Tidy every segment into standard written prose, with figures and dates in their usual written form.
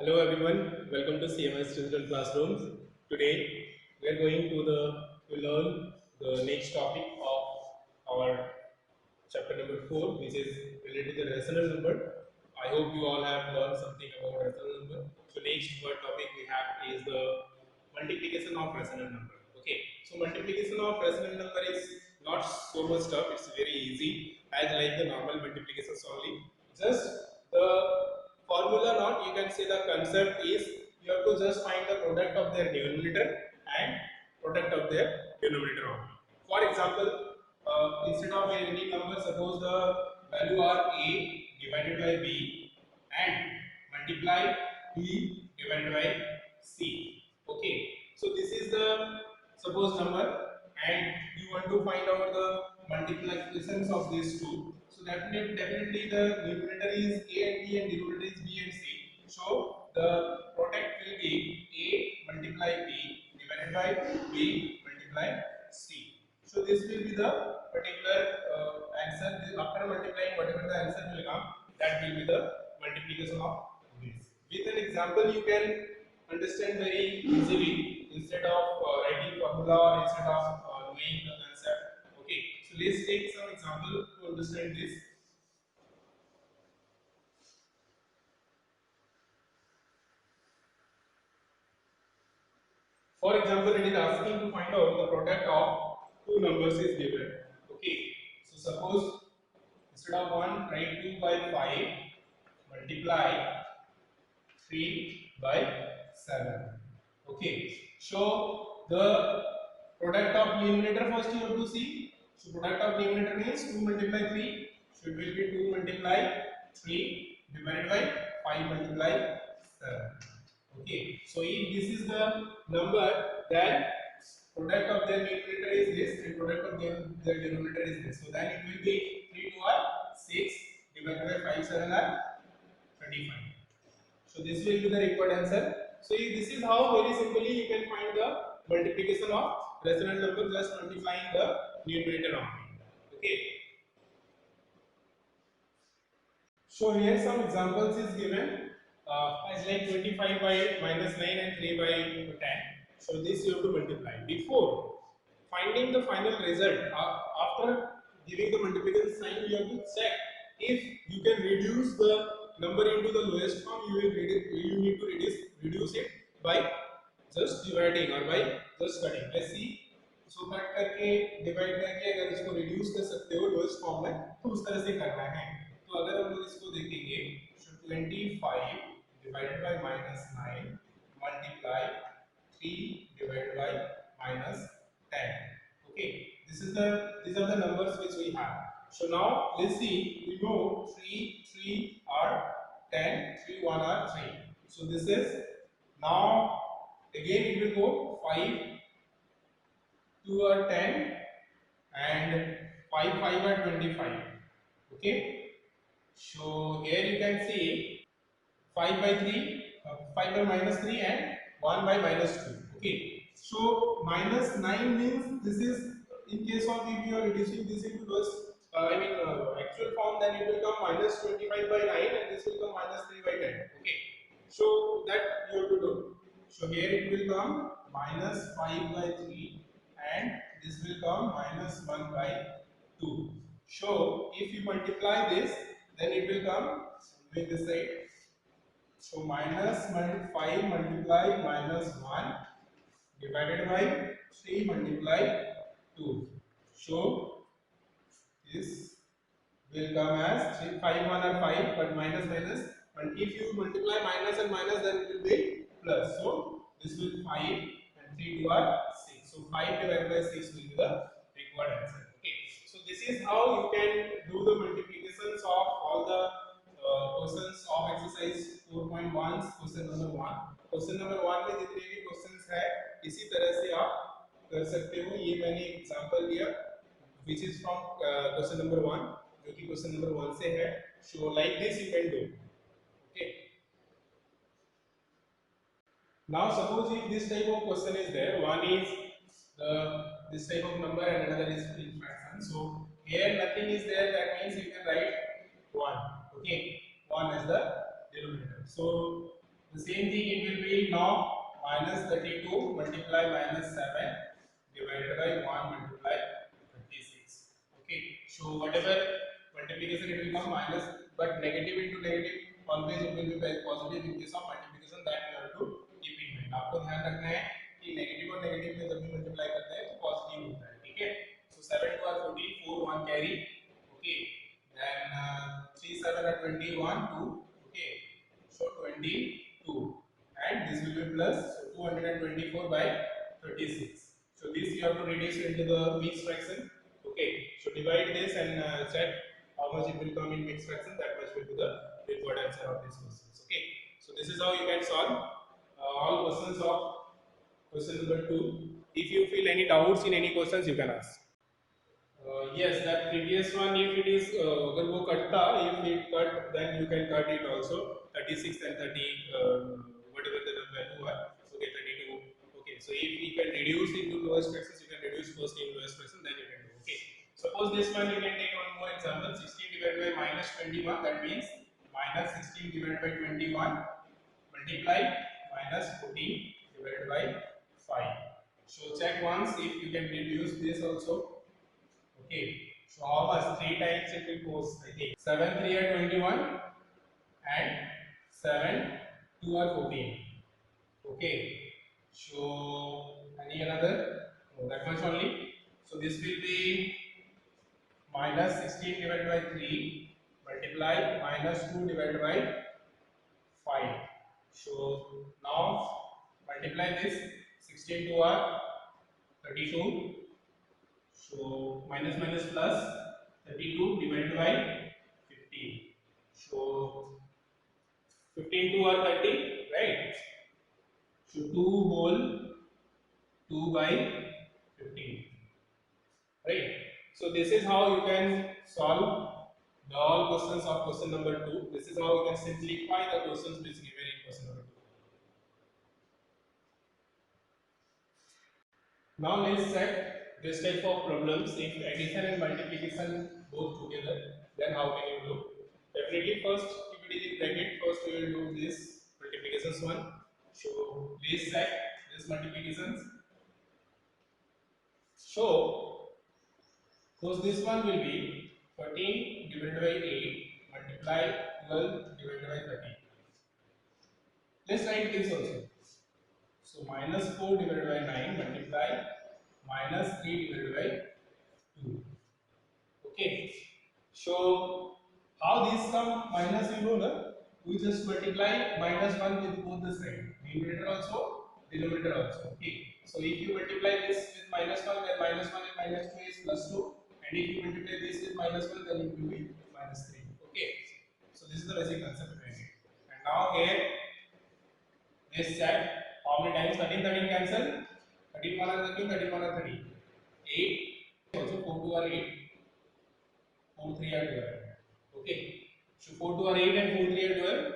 Hello everyone, welcome to CMS Digital Classrooms. Today we are going to learn the next topic of our chapter number 4, which is related to the rational number. I hope you all have learned something about rational number. So next word topic we have is the multiplication of rational number. Okay, so multiplication of rational number is not so much tough, it's very easy as like the normal multiplications only. Just the formula, not you can say the concept is you have to just find the product of their numerator and product of their denominator only. For example, instead of any number, suppose the value are a divided by b and multiply b divided by c. Okay, so this is the suppose number and you want to find out the multiplications of these two. So definitely the numerator is a and b and denominator is b and c. So the product will be a multiply b divided by b multiply c. So this will be the particular answer. After multiplying, whatever the answer will come, that will be the multiplication of this. With an example, you can understand very easily instead of writing formula or instead of knowing the concept. Okay, so let's take some example to understand this. For example, it is asking to find out the product of two numbers is given. Okay, so suppose instead of 1, write 2 by 5 multiply 3 by 7. Okay, so the product of numerator first you have to see. So product of numerator means 2 multiply 3. So it will be 2 multiply 3 divided by 5 multiply 7. Okay, so if this is the number, then product of their numerator is this and product of their denominator is this. So then it will be 3 to are 6 divided by 5 7 are 25. So this will be the required answer. So this is how very simply you can find the multiplication of rational number just multiplying the numerator only. Okay. So here some examples is given as like 25 by minus 9 and 3 by 10. So this you have to multiply. Before finding the final result, after giving the multiplication sign, you have to check if you can reduce the number into the lowest form. You need to reduce it by just dividing or by just cutting. Let's see. So cut करके divide करके अगर इसको reduce कर सकते हो lowest form में तो उस तरह से करना है. तो अगर हम लोग इसको देखेंगे so 25 divided by minus 9 multiply 3 divided by minus 10. Okay, these are the numbers which we have. So now let's see. We know 3 are 10, 3 1 are 3. So this is now again it will go 5 2 are 10 and 5 5 are 25. Okay, so here you can see 5 by 3, 5 by minus 3 and 1 by minus 2. Okay, so minus 9 means this is in case of if you are reducing this into lowest actual form, then it will come minus 25 by 9 and this will come minus 3 by 10. Okay, so that you have to do. So here it will come minus 5 by 3 and this will come minus 1 by 2. So if you multiply this, then it will come with this side. So minus 5 multiply minus 1 divided by 3 multiply 2. So this will come as 3, 5 1 are 5, but minus minus. But if you multiply minus and minus, then it will be plus. So this will 5 and 3 2 are 6. So 5 divided by 6 will be the required answer. Okay. So this is how you can do the multiplications of all the questions of exercise 4.1. Question number 1. Question number 1 में जितने भी questions है इसी तरह से आप कर सकते हो. ये मैंने एग्जांपल दिया which is from question number 1 जो कि question number 1 से है. So like this you can do. Okay. Now suppose if this type of question is there, one is this type of number and another is in fraction. So here nothing is there, that means you can write 1. Okay, 1 as the denominator. So The same thing it will be now minus 32 multiply minus 7 divided by 1 multiply 36. Okay, so whatever multiplication it will come minus, but negative into negative always it will be positive in case of multiplication, that you have to keep in mind. आपको ध्यान रखना है कि negative और negative में जब भी multiply करते हैं तो पॉजिटिव होता है, ठीक है. So 7 2 are 14, 4 1 carry, okay, then 3 7 are 21 2, okay, so 22, and this will be plus, so 224 by 36. So this you have to reduce into the mixed fraction. Okay, so divide this and check how much it will come in mixed fraction. That much will be the required answer of these questions. Okay, so this is how you can solve all questions of question number 2. If you feel any doubts in any questions, you can ask. Yes, that previous one, if it is अगर वो कटता, if it cut, then you can cut it also. 36 and 30, whatever the value are. Okay, 32. Okay, so if you can reduce into lowest fractions, you can reduce first in lowest fraction, then you can do. Okay, suppose this one you can take one more example. 16 divided by minus 21. That means minus 16 divided by 21 multiply minus 14 divided by 5. So check once if you can reduce this also. Okay, so how much? 3 times it will goes, I think. 7 3 are 21 and 7 2 are 14. Okay, so any another? No, that much only. So this will be minus 16 divided by 3 multiply minus 2 divided by 5. So now multiply this. 16 2 are 32. So minus minus plus 32 divided by 15. So 15 2 are 30, right? So 2 whole 2 by 15, right? So this is how you can solve the all questions of question number 2. This is how you can simplify the questions which is given in question number 2. Now let's check this type of problems. If addition and multiplication both together, then how can you do? Definitely first, if it is in bracket, first we will do this multiplications one. So let's check this multiplications. So because this one will be 13 divided by 8 multiply 12 divided by 30. Let's write this also. So minus 4 divided by 9 multiply minus 3 divided by 2. Okay. So how this come minus, you know, na? We just multiply minus 1 with both the side. Numerator also, denominator also. Okay. So if you multiply this with minus 1, then minus 1 and minus 2 is plus 2. And if you multiply this with minus 1, then it will be minus 3. Okay. So this is the basic concept behind it. And now here, this check how many times 13 13 cancel. 13 1 are 13, 13 1 are 30. 8 also 4 2 are 8. 4 3 are 12. Okay, so 4 2 are 8 and 4 3 are 12.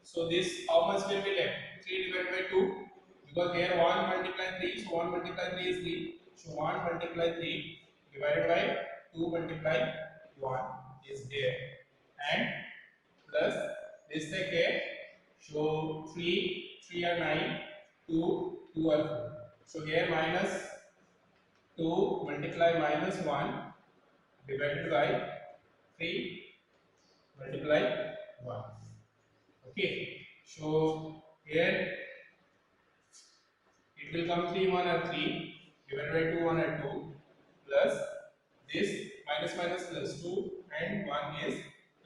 So this how much will be left? 3 divided by 2, because here 1 multiply 3, so 1 multiply 3 is 3. So 1 multiply 3 divided by 2 multiply 1 is there, and plus this sec here. So 3 are 9, 2 are 4. So here minus 2 multiply minus 1 divided by 3 multiply 1. Okay, so here it will come 3 1 are 3 divided by 2 1 are 2 plus this minus minus plus 2 and 1 is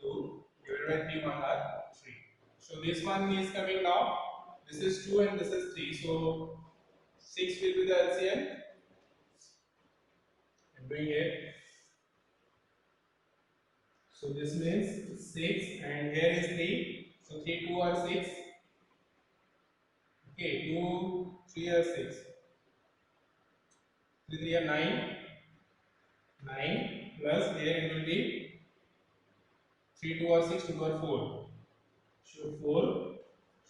2 divided by 3 1 are 3. So this one is coming now. This is 2 and this is 3. So 6 will be the LCM. I'm doing here. So this means 6 and here is 3. So 3 2 are 6. Okay, 2 3 are 6. 3 3 are 9. 9 plus here it will be 3 2 are 6, 2 are 4. So 4.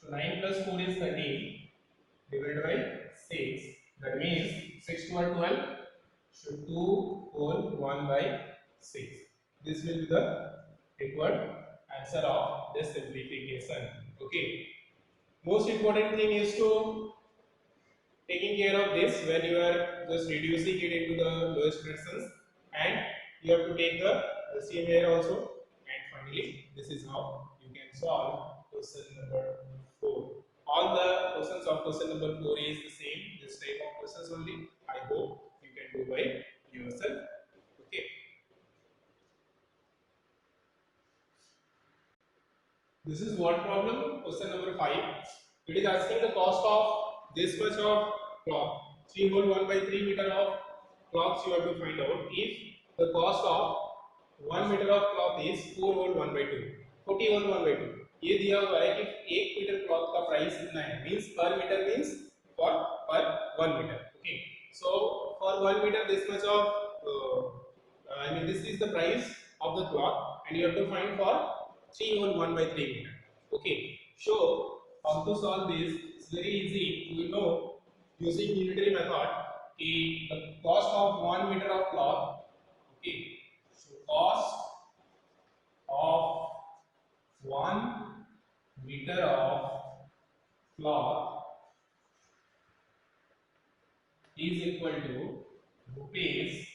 So 9 plus 4 is 13 divided by 6. That means 6 2 are 12. So 2 whole 1 by 6. This will be the required answer of this simplification. Okay. Most important thing is to taking care of this when you are just reducing it into the lowest fractions, and you have to take the LCM here also. And finally, this is how you can solve question number 4. All the questions of question number 4 is the same, this type of questions only. I hope you can do by yourself. Okay. This is what problem? Question number 5. It is asking the cost of this much of cloth. 3 whole 1 by 3 meter of cloths you have to find out. If the cost of 1 meter of cloth is 4 whole 1 by 2, 40 whole 1 by 2. ये दिया हुआ है कि 1 metre cloth का price इतना है, means पर metre means for per 1 metre. Okay, so for 1 metre this much of I mean, this is the price of the cloth, and you have to find for 3 whole 1 by 3 meter. Okay, so how to solve this? It's very easy. We know using unitary method. The cost of 1 meter of cloth. Okay, so cost of 1 meter of cloth is equal to rupees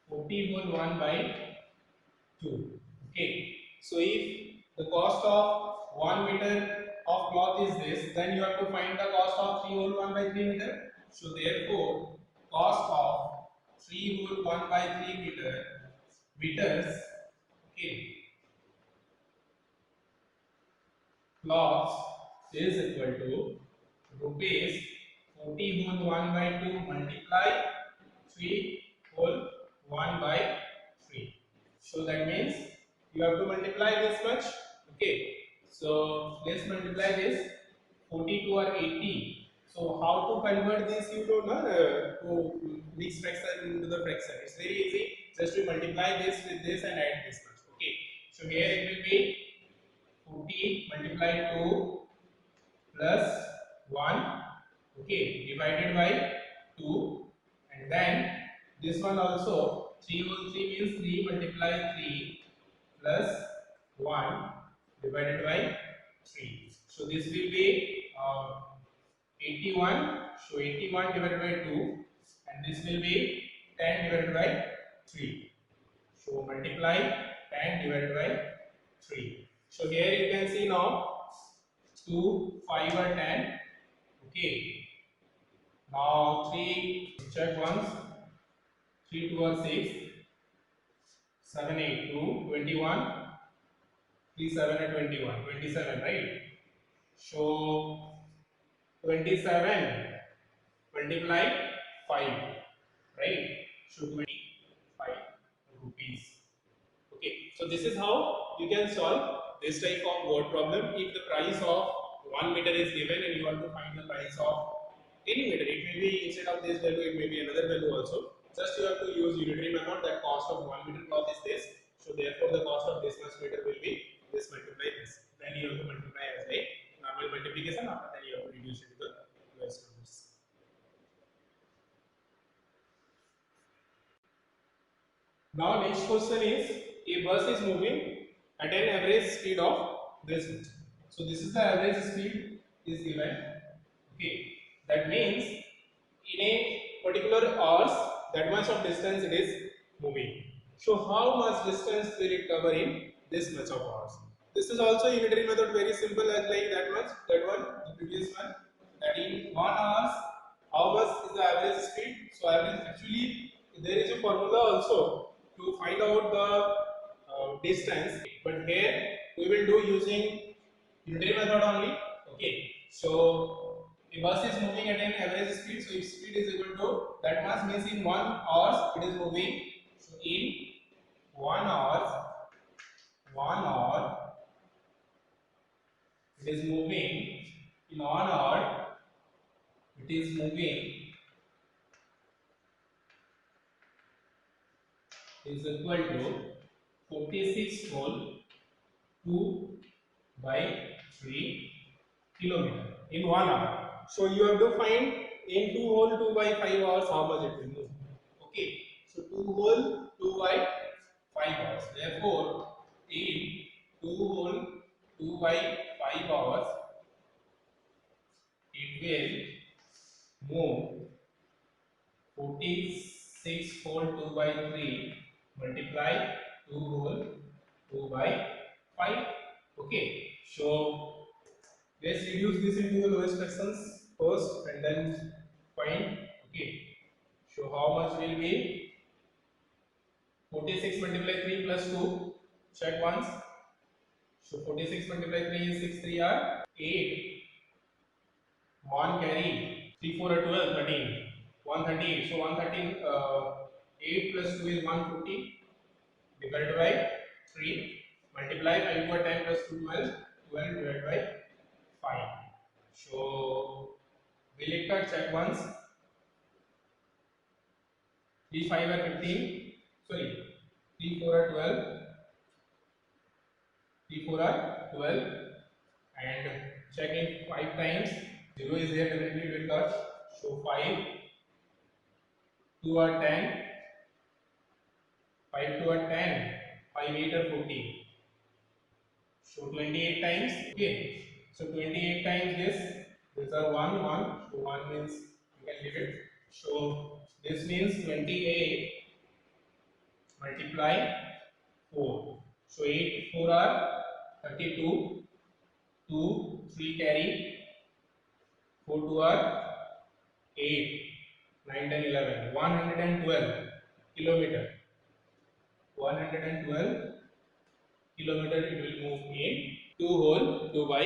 40 whole 1 by 2. Okay, so if the cost of 1 meter of cloth is this, then you have to find the cost of 3 whole 1 by 3 meter. So therefore, cost of 3 whole 1 by 3 meters, okay, cloth is equal to rupees 40 whole 1 by 2 multiply 3 whole 1 by 3. So that means you have to multiply this much. Okay, so let's multiply this. 42 or 80. So how to convert this, you don't know, to mixed fraction into the fraction. It's very easy. Just to multiply this with this and add this much. Okay, so here it will be 40 multiplied 2 plus 1, okay, divided by 2, and then this one also 3 whole 3 means 3 multiply 3 plus 1 divided by 3. So this will be 81. So 81 divided by 2, and this will be 10 divided by 3. So multiply 10 divided by 3. So here you can see now 2, 5 are 10. Okay. Now 3, check once. 3, 2 are 6. 7, 8, 2, 21. 3, 7 are 21. 27, right? So 27 multiply 5, right? So 25 rupees. Okay, so this is how you can solve this type of word problem. If the price of 1 meter is given and you want to find the price of any meter, it may be instead of this value, it may be another value also. Just you have to use unitary method. That cost of 1 meter cloth is this. So therefore, the cost of this much meter will be this multiply this. Then you have to multiply as like normal multiplication. After that, you have to reduce it to the lowest numbers. Now next question is, a bus is moving at an average speed of this much. So this is the average speed is given. Okay, that means in a particular hours that much of distance it is moving. So how much distance will it cover in this much of hours? This is also unitary method, very simple as like that much, that one, the previous one. That in 1 hours, how much is the average speed? So average, actually there is a formula also to find out the distance, but here we will do using unitary method only. Okay, so a bus is moving at an average speed, so if speed is equal to that much means in 1 hour it is moving. So in 1 hour, 1 hour it is moving, in 1 hour it is moving is equal to 46 whole 2 by 3 kilometer in 1 hour. So you have to find in 2 whole 2 by 5 hours how much it will move. Okay, so 2 whole 2 by 5 hours. Therefore, in 2 whole 2 by 5 hours, will move 46 whole 2 by 3 multiply 2 whole 2 by 5. Okay, so let's reduce this into the lowest fractions first and then find. Okay, so how much will be 46 multiply 3 plus 2? Check once. So 46 multiply 3 is 6 3 are 8. 1 carry 3 4 are 12 13. 138. So 113 8 plus 2 is 150 divided by 3 multiply 5 over 10 plus 2 12 12 divided by 5. So will it cut? Check once. 3 5 are 15. Sorry, 3 4 are 12. 3 4 are 12 and check in 5 times. 0 is there, definitely it will cut. So 5 2 are 10. 5 2 are 10. 5 8 are 14. So 28 times. Okay. So 28 times this. These are 1 1. So 1 means you can leave it. So this means 28 multiply 4. So 8 4 are 32. 2 3 carry. 4 2 are 8 9 10 11. 112 kilometer. 112 kilometer it will move in 2 whole 2 by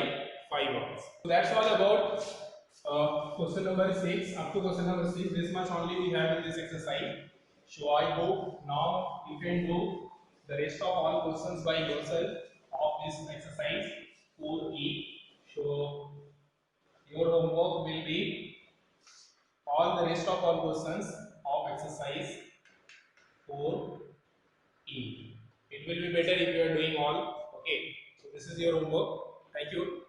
5 hours. So that's all about question number 6. Up to question number 6, this much only we have in this exercise. So I hope now you can do the rest of all questions by yourself of this exercise 4E. So your homework will be all the rest of all questions of exercise 4E. It will be better if you are doing all. Okay. So this is your homework. Thank you.